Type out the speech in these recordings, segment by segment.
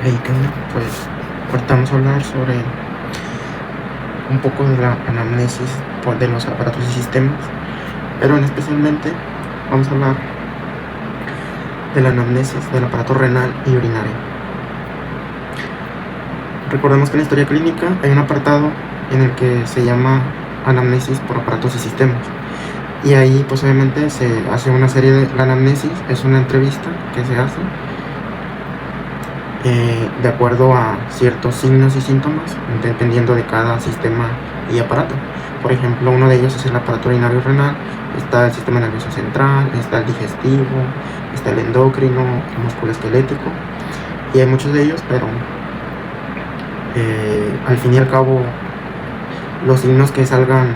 Hey, ¿qué onda? Pues ahorita vamos a hablar sobre un poco de la anamnesis de los aparatos y sistemas, pero especialmente vamos a hablar de la anamnesis del aparato renal y urinario. Recordemos que en la historia clínica hay un apartado en el que se llama anamnesis por aparatos y sistemas, y ahí pues obviamente se hace una serie de... La anamnesis es una entrevista que se hace de acuerdo a ciertos signos y síntomas, dependiendo de cada sistema y aparato. Por ejemplo, uno de ellos es el aparato urinario renal, está el sistema nervioso central, está el digestivo, está el endocrino, el musculoesquelético, y hay muchos de ellos, pero al fin y al cabo los signos que salgan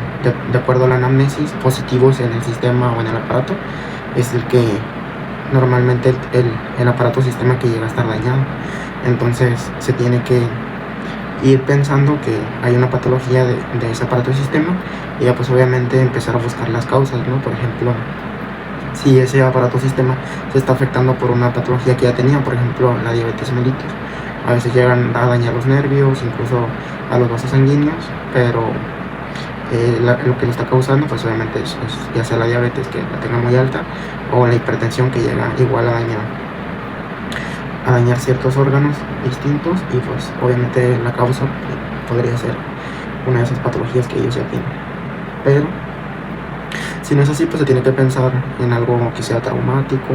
de acuerdo a la anamnesis positivos en el sistema o en el aparato es el que normalmente el aparato o sistema que llega a estar dañado. Entonces se tiene que ir pensando que hay una patología de ese aparato o sistema, y ya pues obviamente empezar a buscar las causas, ¿no? Por ejemplo, si ese aparato o sistema se está afectando por una patología que ya tenía, por ejemplo la diabetes mellitus, a veces llegan a dañar los nervios, incluso a los vasos sanguíneos, pero lo que lo está causando pues obviamente es ya sea la diabetes, que la tenga muy alta, o la hipertensión, que llega igual a dañar ciertos órganos distintos, y pues obviamente la causa podría ser una de esas patologías que ellos ya tienen. Pero si no es así, pues se tiene que pensar en algo que sea traumático,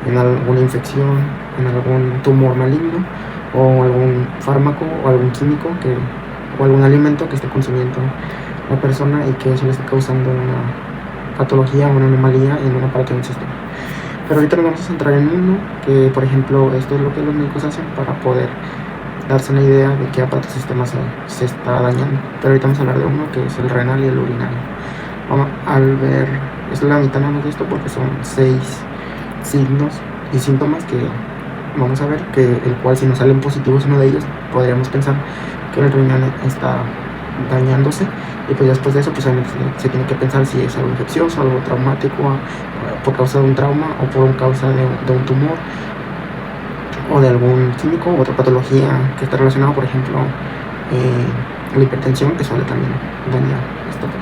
en alguna infección, en algún tumor maligno, o algún fármaco o algún químico o algún alimento que esté consumiendo la persona y que eso le esté causando una patología o una anomalía en un aparato del sistema. Pero ahorita nos vamos a centrar en uno que, por ejemplo, esto es lo que los médicos hacen para poder darse una idea de qué aparato sistema se está dañando. Pero ahorita vamos a hablar de uno que es el renal y el urinario. Vamos a ver, es la mitad nada más de esto porque son 6 signos y síntomas que vamos a ver, que el cual si nos salen positivos uno de ellos, podríamos pensar que el riñón está dañándose, y pues después de eso pues se tiene que pensar si es algo infeccioso, algo traumático, por causa de un trauma, o por causa de un tumor, o de algún químico u otra patología que está relacionada, por ejemplo la hipertensión, que suele también dañar esta parte.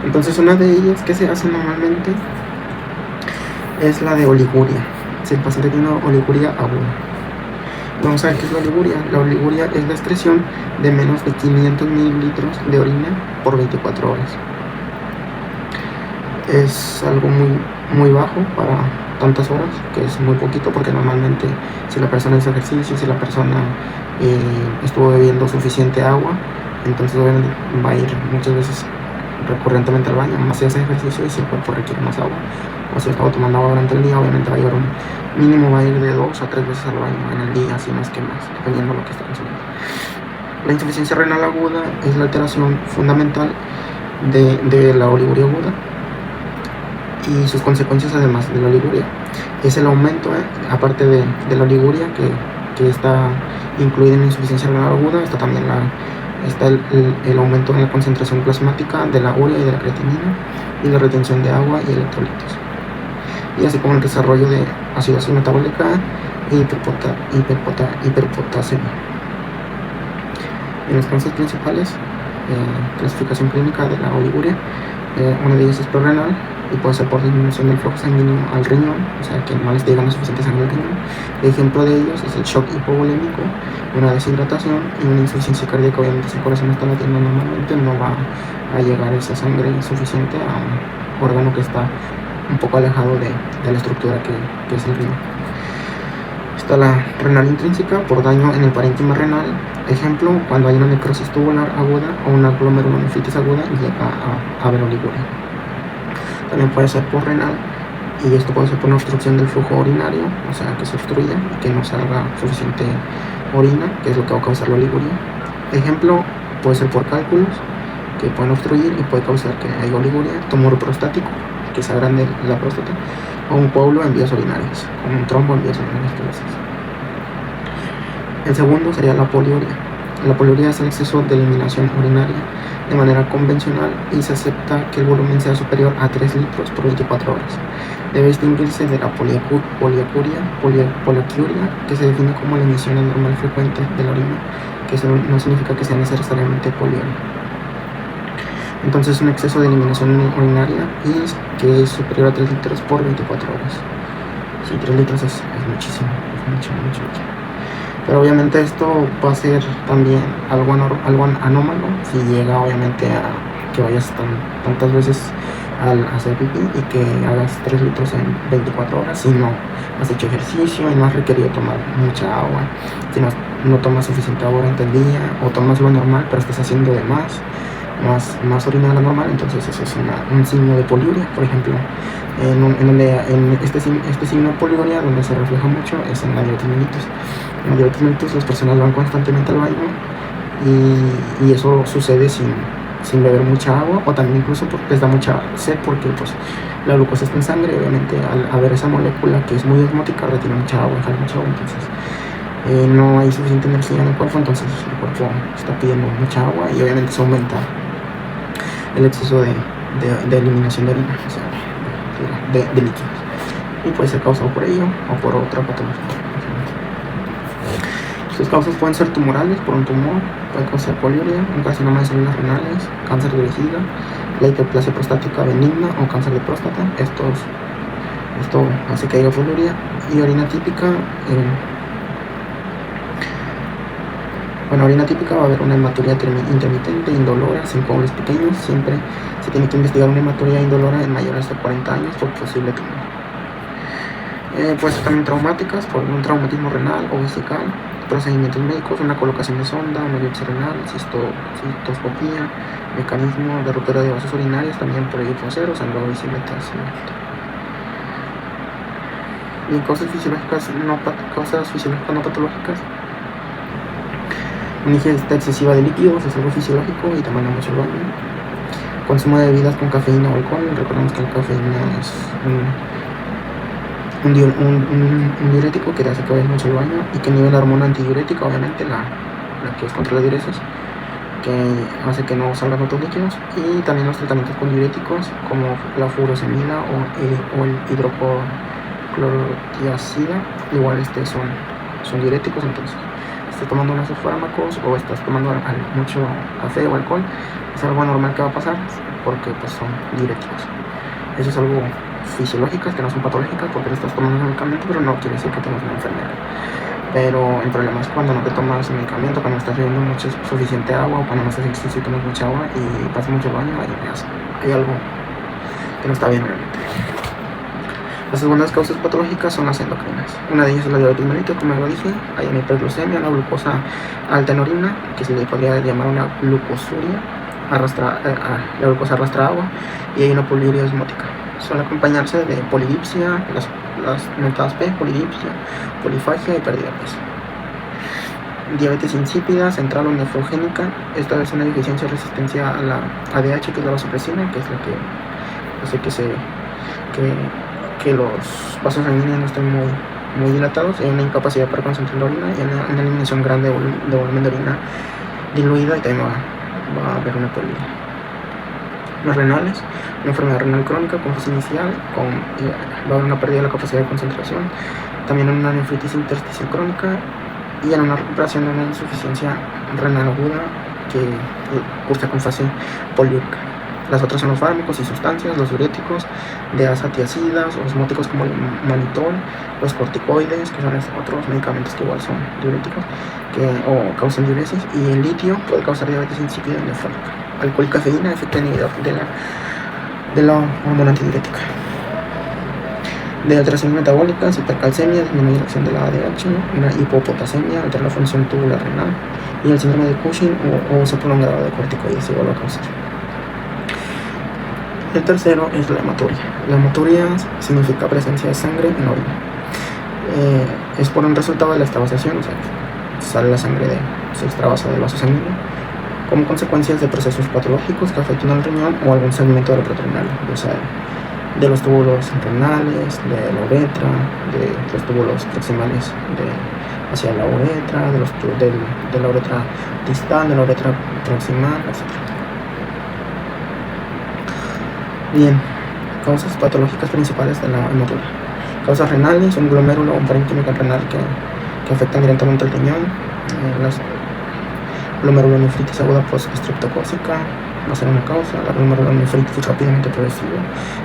Entonces una de ellas que se hace normalmente es la de oliguria. Si el paciente tiene oliguria aguda, vamos a ver qué es la oliguria. La oliguria es la excreción de menos de 500 mililitros de orina por 24 horas. Es algo muy bajo para tantas horas, que es muy poquito, porque normalmente si la persona hizo ejercicio, si la persona estuvo bebiendo suficiente agua, entonces obviamente va a ir muchas veces recurrentemente al baño, más si hace ejercicio y si el cuerpo requiere más agua, o si estaba tomando agua durante el día, obviamente va a llevar un mínimo, va a ir de 2 a 3 veces al baño en el día, si no es que más, dependiendo de lo que esté consumiendo. La insuficiencia renal aguda es la alteración fundamental de la oliguria aguda, y sus consecuencias, además de la oliguria, es el aumento, aparte de la oliguria, que está incluida en la insuficiencia renal aguda, está también el aumento en la concentración plasmática de la urea y de la creatinina, y la retención de agua y electrolitos, y así como el desarrollo de acidosis metabólica e hiperpotasemia. En las causas principales, clasificación clínica de la oliguria, una de ellas es prorrenal, y puede ser por disminución del flujo sanguíneo al riñón, o sea que no les llega suficiente sangre al riñón. El ejemplo de ellos es el shock hipovolémico, una deshidratación y una insuficiencia cardíaca. Obviamente si el corazón está latiendo normalmente, no va a llegar esa sangre suficiente a un órgano que está un poco alejado de la estructura que es el riñón. Está la renal intrínseca, por daño en el parénquima renal. Ejemplo, cuando hay una necrosis tubular aguda o una glomerulonefritis aguda, llega a haber oliguria. También puede ser por renal, y esto puede ser por una obstrucción del flujo urinario, o sea que se obstruya, que no salga suficiente orina, que es lo que va a causar la oliguria. Ejemplo, puede ser por cálculos que pueden obstruir y puede causar que haya oliguria. Tumor prostático, que se agrande la próstata, o un coágulo en vías urinarias, como un trombo en vías urinarias. El segundo sería la poliuria. La poliuria es el exceso de eliminación urinaria de manera convencional y se acepta que el volumen sea superior a 3 litros por 24 horas. Debe distinguirse de la poliacuria, que se define como la emisión anormal frecuente de la orina, que eso no significa que sea necesariamente poliuria. Entonces, un exceso de eliminación urinaria y que es superior a 3 litros por 24 horas. Sí, 3 litros es muchísimo, es mucho. Pero obviamente esto va a ser también algo anómalo si llega obviamente a que vayas tantas veces al hacer pipí y que hagas 3 litros en 24 horas si no has hecho ejercicio y no has requerido tomar mucha agua, si no tomas suficiente agua durante el día o tomas lo normal pero estás haciendo de más orina de la normal. Entonces eso es un signo de poliuria. Por ejemplo, en este signo de poliuria donde se refleja mucho es en la diabetes mellitus. En la diabetes mellitus las personas van constantemente al baño y eso sucede sin beber mucha agua, o también incluso porque les da mucha sed porque pues la glucosa está en sangre. Obviamente al haber esa molécula que es muy osmótica retiene mucha agua, entonces no hay suficiente energía en el cuerpo, entonces el cuerpo está pidiendo mucha agua y obviamente se aumenta el exceso de eliminación de orina, o sea, de líquidos, y puede ser causado por ello o por otra patología. Sus causas pueden ser tumorales, por un tumor, puede causar poliuria, un carcinoma de células renales, cáncer de vejiga, la hiperplasia prostática benigna o cáncer de próstata. Esto hace que haya poliuria. Y orina típica. Orina típica va a haber una hematuria intermitente, indolora, sin coágulos pequeños. Siempre se tiene que investigar una hematuria indolora en mayores de 40 años por posible tumor. Puede ser también traumáticas, por un traumatismo renal o vesical, procedimientos médicos, una colocación de sonda, una biopsia renal, cistoscopía, mecanismo de ruptura de vasos urinarios, también por ello puede ser, o sangrado y metástasis. Bien, causas fisiológicas no patológicas. Una ingesta excesiva de líquidos es algo fisiológico y también mucho el baño. Consumo de bebidas con cafeína o alcohol. Recordemos que la cafeína es un diurético que te hace que vayas mucho al baño y que nivel la hormona antidiurética, obviamente la que es contra la diuresis, que hace que no salgan otros líquidos. Y también los tratamientos con diuréticos como la furosemida o el hidroclorotiazida, igual son diuréticos. Entonces, estás tomando unos fármacos o estás tomando mucho café o alcohol, es algo normal que va a pasar porque pues son diuréticos. Eso es algo fisiológicas que no son patológicas porque te estás tomando un medicamento, pero no quiere decir que tengas una enfermedad. Pero el problema es cuando no te tomas el medicamento, cuando estás bebiendo suficiente agua, o cuando no estás ejercicio y tomas mucha agua y pasas mucho al baño, hay algo que no está bien realmente. Las segundas causas patológicas son las endocrinas. Una de ellas es la diabetes mellitus, como ya lo dije. Hay una hiperglucemia, una glucosa alta en orina, que se le podría llamar una glucosuria, la glucosa arrastra agua, y hay una poliuria osmótica. Suele acompañarse de polidipsia, las mentadas P, polidipsia, polifagia y pérdida de peso. Diabetes insípida, central o nefrogénica. Esta es una deficiencia de resistencia a la ADH, que es la vasopresina, que es la que hace que los vasos sanguíneos no estén muy dilatados. Hay una incapacidad para concentrar la orina y una eliminación grande de volumen de orina diluida, y también va a haber una poliuria. Los renales, una enfermedad renal crónica con fase inicial, va a haber una pérdida de la capacidad de concentración, también una nefritis intersticial crónica y en una recuperación de una insuficiencia renal aguda que cursa con fase poliúrica. Las otras son los fármacos y sustancias, los diuréticos, deazatiacidas, osmóticos como el mannitol, los corticoides, que son otros medicamentos que igual son diuréticos o causan diuresis, y el litio puede causar diabetes insípida y nefrótica. Alcohol y cafeína, efecto inhibidor de la hormona antidiurética. De alteraciones metabólicas, hipercalcemia, disminuye la acción de la ADH, una hipopotasemia, altera la función tubular renal, y el síndrome de Cushing o uso prolongado de corticoides igual va a causar. El tercero es la hematuria. La hematuria significa presencia de sangre en la orina. Es por un resultado de la extravasación, o sea, sale la sangre se extravasa del vaso sanguíneo como consecuencias de procesos patológicos que afectan al riñón o algún segmento de la proteína, o sea, de los túbulos renales, de la uretra, de los túbulos proximales hacia la uretra, de la uretra distal, de la uretra proximal, etc. Bien, causas patológicas principales de la hematuria. Causas renales, un glomérulo, un parénquima renal que afectan directamente al riñón. Las glomerulonefritis aguda post-estreptocócica va a ser una causa. La glomerulonefritis rápidamente progresiva.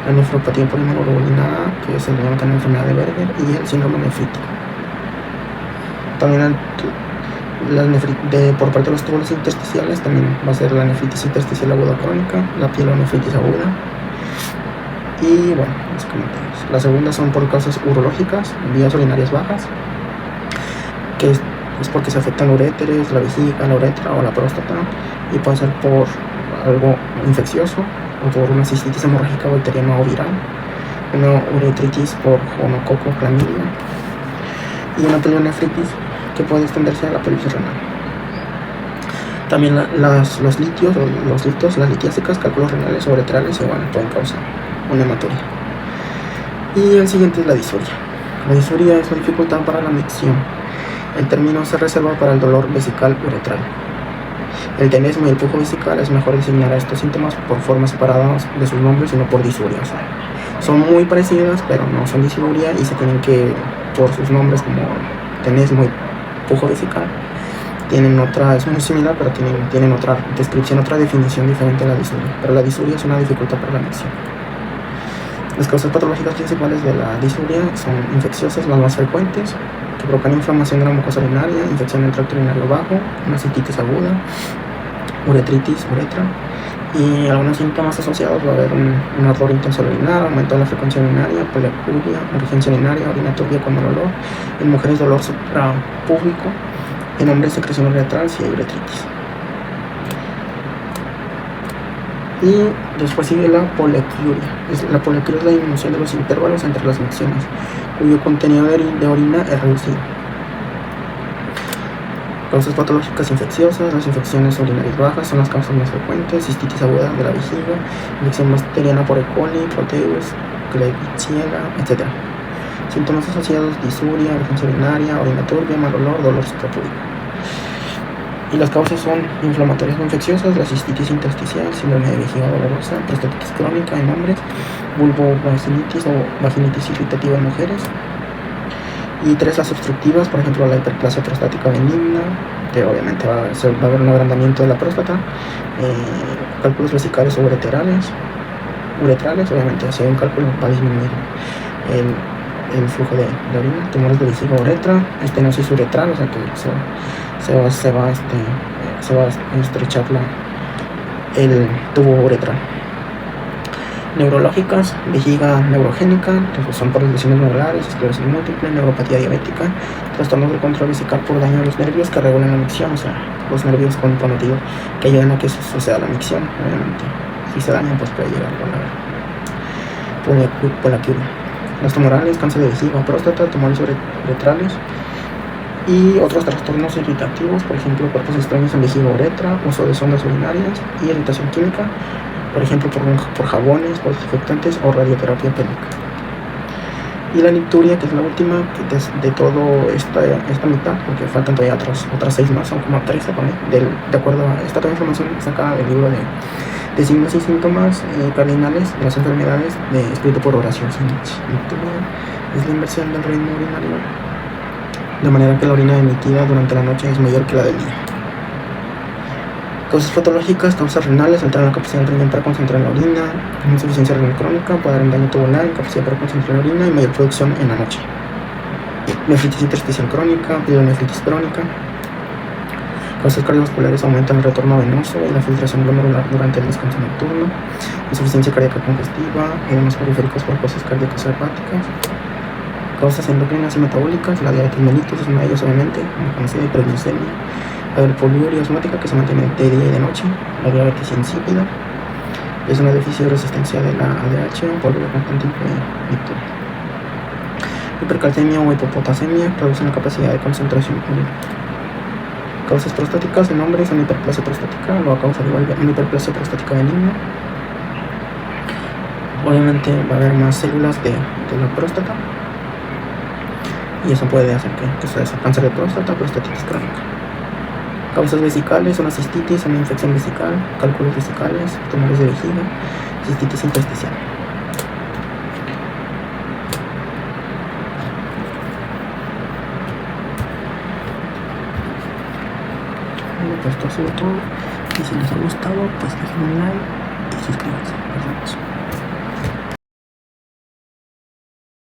La nefropatía polimedular, que se le llama también enfermedad de Berger, y el síndrome nefrítico. También por parte de los túbulos intersticiales también va a ser la nefritis intersticial aguda crónica, la pielonefritis aguda. Y bueno, básicamente eso. Las segundas son por causas urológicas, vías urinarias bajas, que es porque se afectan uréteres, la vejiga, la uretra o la próstata, y puede ser por algo infeccioso o por una cistitis hemorrágica bacteriana o viral, una uretritis por gonococo clamidia y una pielonefritis que puede extenderse a la pelvis renal. También los litios, las litiásicas, cálculos renales o uretrales igual pueden causar una hematuria. Y el siguiente es la disuria. La disuria es la dificultad para la micción. El término se reserva para el dolor vesical uretral. El tenesmo y el pujo vesical es mejor designar a estos síntomas por formas separadas de sus nombres y no por disuria. O sea, son muy parecidas, pero no son disuria y se tienen que, por sus nombres como tenesmo y pujo vesical, tienen otra, es muy similar, pero tienen otra descripción, otra definición diferente a la disuria. Pero la disuria es una dificultad para la micción. Las causas patológicas principales de la disuria son infecciosas, las más frecuentes, que provocan inflamación de la mucosa urinaria, infección del tracto urinario bajo, una cistitis aguda, uretritis, uretra, y algunos síntomas asociados va a haber un ardor intenso al orinar, aumento de la frecuencia urinaria, poliacuria, urgencia urinaria, orina turbia con mal olor, en mujeres dolor suprapúbico, en hombres secreción uretral si hay uretritis. Y después sigue la poliacuria. La poliacuria es la disminución de los intervalos entre las micciones, cuyo contenido de orina es reducido. Causas patológicas infecciosas. Las infecciones urinarias bajas son las causas más frecuentes. Cistitis aguda de la vejiga, infección bacteriana por E. coli, Proteus, Klebsiella, etc. Síntomas asociados: disuria, urgencia urinaria, orina turbia, mal olor, dolor suprapúbico. Y las causas son inflamatorias o infecciosas: la cistitis intersticial, síndrome de vejiga dolorosa, prostatitis crónica en hombres, vulvovaginitis o vaginitis irritativa en mujeres. Y 3, las obstructivas, por ejemplo la hiperplasia prostática benigna, que obviamente va a haber un agrandamiento de la próstata, cálculos vesicales o uretrales, obviamente si hay un cálculo va a disminuir el flujo de orina, tumores de vejiga o uretra, estenosis uretral, o sea que se va a estrechar el tubo uretral. Neurológicas, vejiga neurogénica, son por lesiones neurales, esclerosis múltiple, neuropatía diabética, trastornos del control vesical por daño a los nervios que regulan la micción, o sea, los nervios conectivos que ayudan a que suceda la micción, obviamente. Si se dañan, pues puede llegar a la poliacuria. Los tumorales, cáncer de vejiga o próstata, tumores uretrales y otros trastornos irritativos, por ejemplo, cuerpos extraños en vejiga o uretra, uso de sondas urinarias y irritación química, por ejemplo, por jabones, por desinfectantes o radioterapia pélvica. Y la nicturia, que es la última de todo esta mitad, porque faltan todavía otras 6 más, son como 13 por ahí, de acuerdo a esta toda información sacada del libro de signos y síntomas cardinales de las enfermedades, escrito por Horacio Sinich. Nicturia es la inversión del ritmo urinario, de manera que la orina emitida durante la noche es mayor que la del día. Causas patológicas, causas renales, alteran la capacidad del riñón para concentrar la orina, insuficiencia renal crónica, puede haber un daño tubular, incapacidad para concentrar la orina y mayor producción en la noche. Nefritis intersticial crónica, pielonefritis crónica. Causas cardiovasculares, aumentan el retorno venoso y la filtración glomerular durante el descanso nocturno, insuficiencia cardíaca congestiva, edemas periféricos por causas cardíacas o hepáticas. Causas endocrinas y metabólicas, la diabetes mellitus es una de ellas, obviamente, como conocida, hiperglucemia, la poliuria osmótica que se mantiene de día y de noche, la diabetes insípida, es una deficiencia de resistencia de la ADH, poliuria constante nicturia. Hipercalcemia o hipopotasemia reducen la capacidad de concentración urinaria. Causas prostáticas en hombres, una hiperplasia prostática, lo va a causar igual una hiperplasia prostática benigna. Obviamente va a haber más células de la próstata. y eso puede hacer que sea cáncer de próstata o prostatitis crónica. Causas vesicales son la cistitis, una infección vesical, cálculos vesicales, tumores de vejiga, cistitis intersticial. Bueno, pues esto ha sido todo, y si les ha gustado pues dejen un like y suscríbanse. Nos vemos.